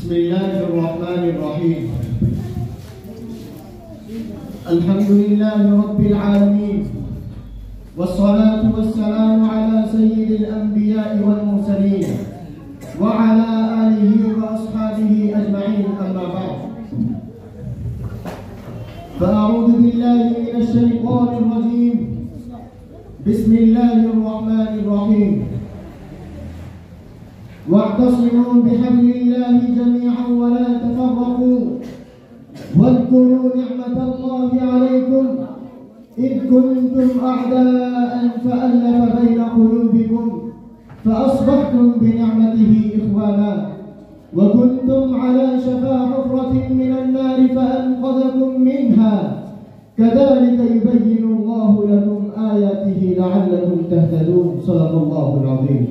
بسم الله الرحمن الرحيم. الحمد لله رب العالمين، والصلاة والسلام على سيد الأنبياء والمرسلين وعلى آله وأصحابه أجمعين، أما بعد، فأعوذ بالله من الشيطان الرجيم. بسم الله الرحمن الرحيم. واعتصموا بحبل الله جميعا ولا تفرقوا واذكروا نعمة الله عليكم إذ كنتم أعداء فألف بين قلوبكم فأصبحتم بنعمته إخوانا وكنتم على شفا حفرة من النار فأنقذكم منها كذلك يبين الله لكم آياته لعلكم تهتدون. صدق الله العظيم.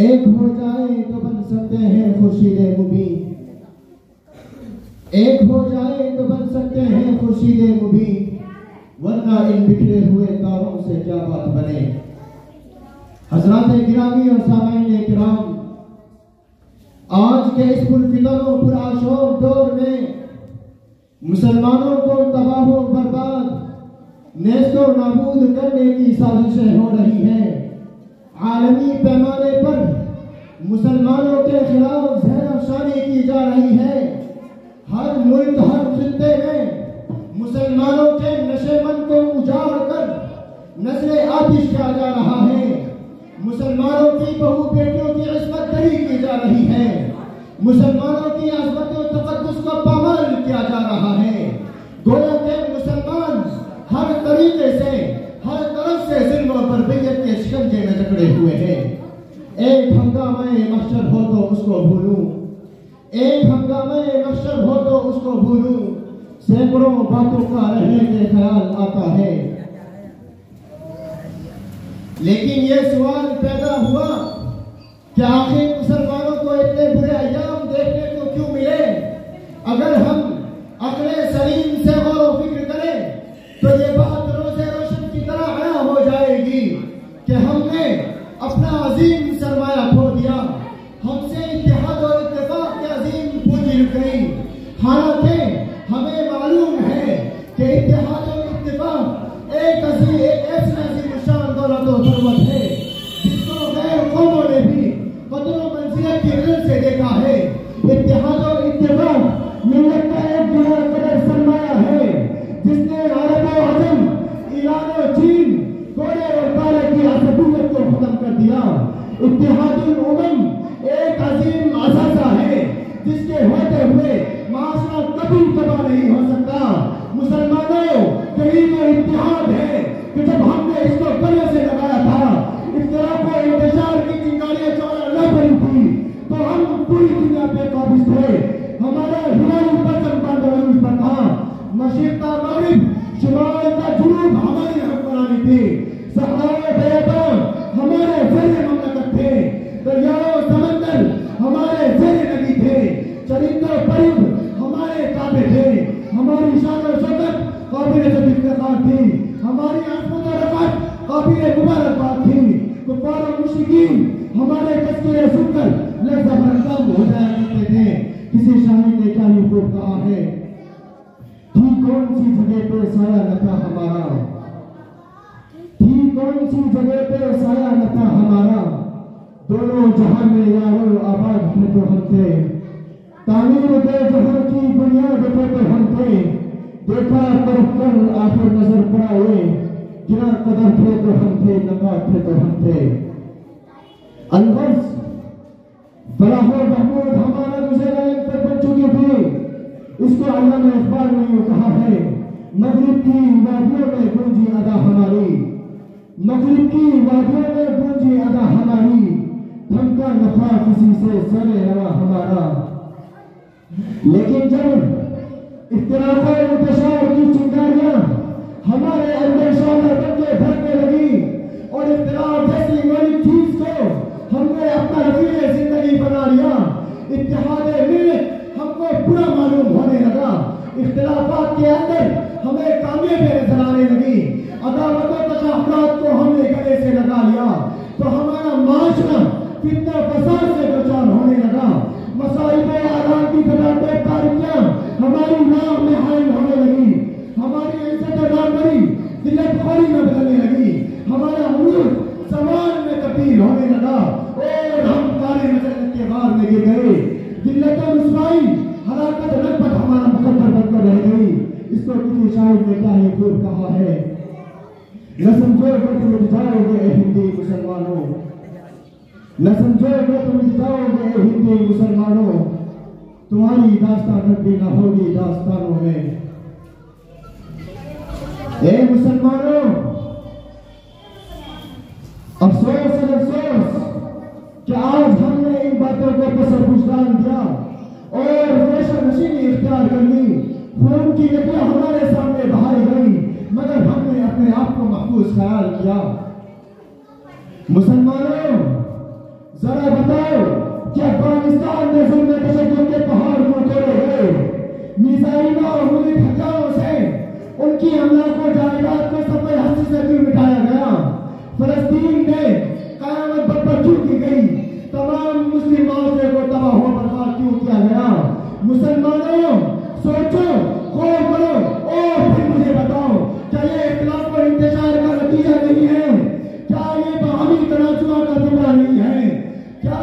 ایک ہو جائے تو بن سکتے ہیں خورشید مبین، ایک ہو جائے تو بن سکتے ہیں خورشید مبین، ورنہ ان بکھرے ہوئے تاروں سے کیا بات بنے. حضرات گرامی اور سامعین کرام، آج کے اس پرفتن و پرآشوب دور میں مسلمانوں کو تباہ و برباد، نیست و نابود کرنے کی سازشیں ہو رہی ہیں. عالمی پیمانے پر مسلمانوں کے خلاف زہر افشانی کی جا رہی ہے. ہر ملک، ہر خطے میں مسلمانوں کے نشے من کو اجاڑ کر نسل آتش کیا جا رہا ہے. مسلمانوں کی بہو بیٹیوں کی عصمت دری کی جا رہی ہے. مسلمانوں کی عظمت و تقدس کو پامال کیا جا رہا ہے. گویا کہ مسلمان ہر طریقے سے، ہر طرف سے ظلم و بربریت کے شکنجے میں جکڑے ہوئے ہیں. ایک ہنگامہ محشر ہو تو اس کو بھولوں، ایک ہنگامہ محشر ہو تو اس کو بھولوں، سینکڑوں باتوں کا رہنے کے خیال آتا ہے. لیکن یہ سوال پیدا ہوا کہ آخر مسلمانوں کو اتنے برے ایام دیکھنے کو کیوں ملے؟ اگر ہم عقل سلیم سے غور و فکر کریں تو یہ بات روز روشن کی طرح عیاں ہو جائے گی کہ ہم نے اپنا عظیم سرمایہ کھو دیا. ہم سے اتحاد اور اتفاق کی عظیم پونجی لٹ گئی. حالانکہ ہمیں معلوم ہے کہ اتحاد اور اتفاق ایک ایسی عظیم شان دولت و ثروت ہے جس کو غیر قوموں نے بھی قدر و منزلت کی نظر سے دیکھا ہے. اتحاد اور اتفاق ملت کا ایک بڑا قدر سرمایہ ہے جس نے عرب و عجم، ایران و چین، گورے اور کالے کی عصبیت کو ختم کر دیا. اتحاد الامم ایک عظیم اثاثہ ہے جس کے ہوتے ہوئے معاشرہ کبھی تباہ نہیں ہو سکتا. مسلمانوں، یہی تو اتحاد ہے کہ جب ہم نے اس کو گلے سے لگایا تھا، اختلاف و انتشار کی چنگاریاں چوڑا نہ بنی تھی تو ہم پوری دنیا پہ قابض تھے. ہمارا ہلالی پرچم باندھ پر تھا. مشرق کا مغرب، شمال کا جنوب ہماری حکمرانی تھی. صحرائے بیابان ہمارے زیر مملکت تھے. دریا و سمندر ہمارے زیر نگی تھے. چرند و پرند ہمارے تابع تھے. ہماری شان و شوکت قابل افتخار تھی. ہماری عظمت و رفعت قابل مبارکباد تھی. کفار و مشرکین ہمارے تذکرے سن کر لرزہ برہم ہو جایا کرتے تھے. کسی شاعر نے کیا یہ خوب کہا ہے، تھی کون سی جگہ پہ سایہ نہ تھا ہمارا، تھی کون سی جگہ پہ سایہ نہ تھا ہمارا، دونوں جہاں میں یارو آباد تھے تو ہم تھے، تعمیر دے جہاں کی بنیاد پہ تو ہم تھے. دیکھا طرف کر آخر نظر پڑائے، جنا قدر تھے تو ہم تھے، نقاب تھے تو ہم تھے. الغرض فلاح و محمود ہمارا گزرائن پر بن چکی تھی. اس کو علامہ اقبال نے یہ کہا ہے، مغرب کی وادیوں میں گونجی ادا ہماری، مغرب کی وادیوں میں گونجی ادا ہماری، تھمکا نفع کسی سے سر روا ہمارا. لیکن جب اختلاف و انتشار کی چنگاریاں ہمارے اندر شعلہ بن کے بھرنے لگی اور اختلاف جیسی بڑی چیز کو ہم نے اپنا رفیق زندگی بنا لیا، اتحاد ملت ہم کو برا معلوم ہونے لگا، اختلافات کے اندر ہمیں کامیابی نظر آنے لگی، عداوت و تشاحنات کو ہم نے گلے سے لگا لیا تو ہمارا معاشرہ فتنہ فساد سے دوچار ہونے لگا. گا. مصائب و آلام کی خطرناک تاریکیاں ہماری راہ میں حائل ہونے لگی. ہماری عزت و ناموری ذلت خوری میں بدلنے لگی. ہمارا عروج سوال میں تبدیل ہونے لگا اور ہم کالے مسلط کے غار میں گر گئے. ذلت و رسوائی ہلاکت رغبت ہمارا مقدر بن کر رہ گئی. اس کو کسی شاعر نے کیا یہ خوب کہا ہے، نہ سمجھو کہ تم مٹ جاؤ گے اے ہندی مسلمانوں، نہ سمجھو کہ تم مٹ جاؤ گے اے ہندی مسلمانوں، تمہاری داستان تبدیل نہ ہوگی داستانوں میں. اے مسلمانوں، افسوس افسوس کہ آج ہم نے ان باتوں کو پسر پوچھدان دیا اور ریشہ نشینی اختیار کر لی. خون کی ندیاں ہمارے سامنے بہائی گئی مگر ہم نے اپنے آپ کو محفوظ خیال کیا. مسلمانوں، ذرا بتاؤ کہ افغانستان میں ظلم تشدد کے پہاڑ کو توڑے گئے، میزائلوں اور ملک ہتھیاروں سے ان کی املاک و جائیداد کو صفحہ ہستی سے کیوں مٹایا گیا؟ فلسطین میں قیامت برپا کیوں کی گئی؟ تمام مسلم معاشرے کو تباہ و برباد کیوں کیا گیا؟ مسلمانوں، سوچو، غور کرو اور پھر مجھے بتاؤ، کیا یہ اختلاف و انتشار کا نتیجہ نہیں ہے؟ کیا یہ باہمی تنازعات کا زمرہ نہیں ہے؟ کیا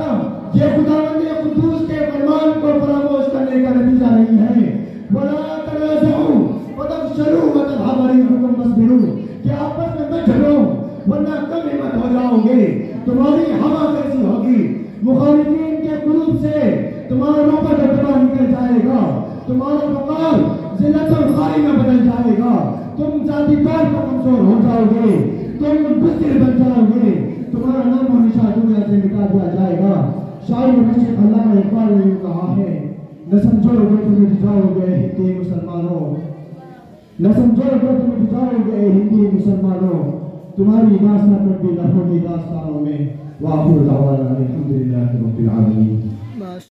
یہ خداوند قدوس کے فرمان کو فراموش کرنے کا نتیجہ نہیں ہے؟ وَلَا تَنَازَعُوا وَتَفْشَلُوا وَتَذْهَبَ رِيحُكُمْ وَاصْبِرُوا، کہ آپس میں مت جھگڑو ورنہ کم ہمت ہو جاؤ گے، تمہاری ہوا کیسی ہوگی؟ مخالفین کے قلوب سے تمہارا روپا دبدبا نکل جائے گا، تمہارا وقار ذلت اور خاری میں بدل جائے گا، تم ذاتی طور پر کمزور ہو جاؤ گے، تم بزدل بن جاؤ گے، تمہارا نام و نشان دنیا سے مٹا دیا جائے گا. شاعر مشرق علامہ اقبال نے یوں کہا ہے، نہ سمجھو گے تم مٹ جاؤ گے ہندی مسلمانوں، نہ سمجھو گے تم مٹ جاؤ گے ہندی مسلمانوں، تمہاری داستان تبدیل نہ ہوگی داستانوں میں. وآخر دعوانا الحمدللہ رب العالمین.